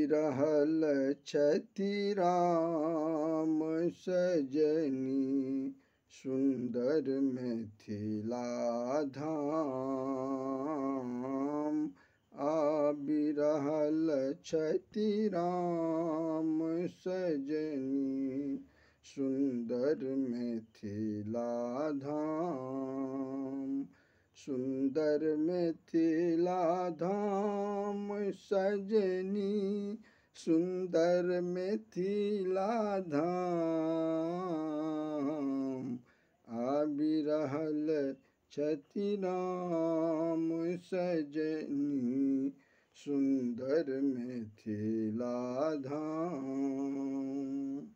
रहल छथि राम सजनी, सुंदर मिथिला धाम। आबि रहल छथि राम सजनी, सुंदर मिथिला धाम। सुंदर मिथिला धाम सजनी, सुंदर मिथिला धाम। आबि रहल छथि राम सजनी, सुंदर मिथिला धाम।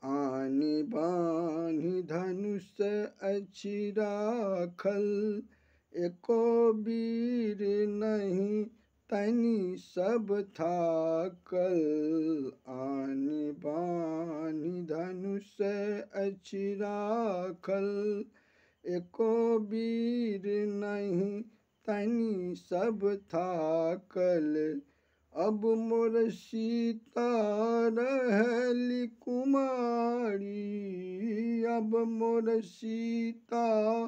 आनि बान्हि धनुष अछि राखल, एको वीर नहीं तनि सब थाकल। आनि बान्हि धनुष अछि राखल, एको वीर नहीं तनि सब थाकल। अब मोर सीता रहली कुमारी, अब मोर सीता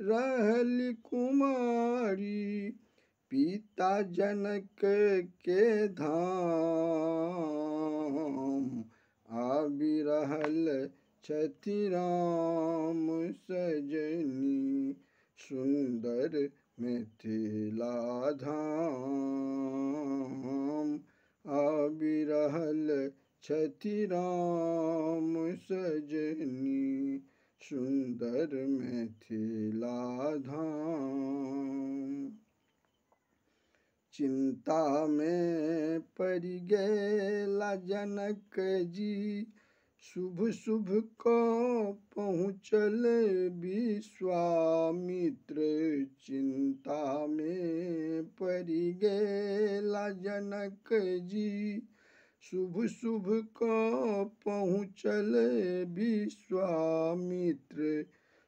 रहली कुमारी, पिता जनक के धाम। आबि रहल छथि राम सजनी, सुंदर मिथिला धाम। आबि रहल छथि राम सजनी, सुंदर मिथिला धाम। चिंता में पड़ि गेला जनक जी, शुभ शुभ को पहुँचल विश्वामित्र। चिंता में पड़ि गेला जनक जी, शुभ शुभ को पहुँचल विश्वामित्र।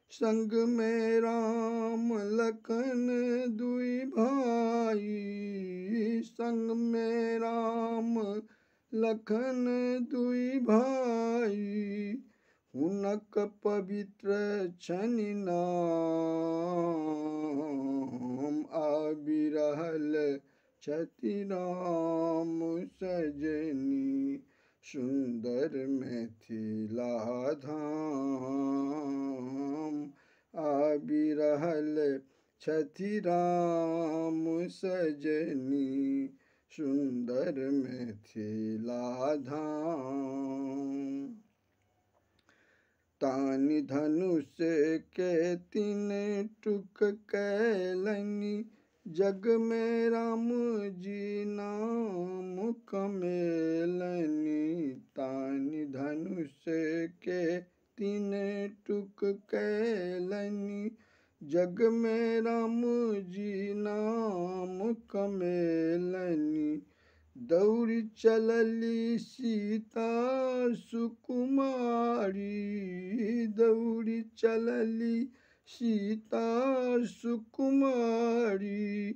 संग में राम लखन दुई भाई, संग में राम लखन दुई भाई, हुनक पवित्र छनि नाम। आबि रहल छथि राम सजनी, सुंदर मिथिला धाम। आबि रहल छथि राम सजनी, सुंदर मिथिला धाम। तानि धनुष के तीन टुक कैलनि, जग में राम जी नाम कमेलनि। तानि धनुष के तीन टुक कैलनि, जग में राम जी नाम कमेलनि। दौड़ी चलली सीता सुकुमारी, दौड़ी चलली सीता सुकुमारी,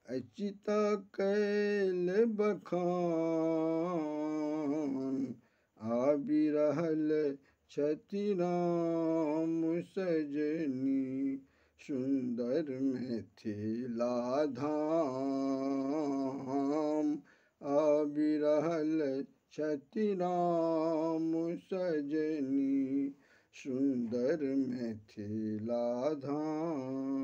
अच्युता कैल बखान। आबि रहल छथि राम सजनी, सुंदर मिथिला धाम। आबि रहल छथि राम सजनी, सुंदर मिथिला धाम।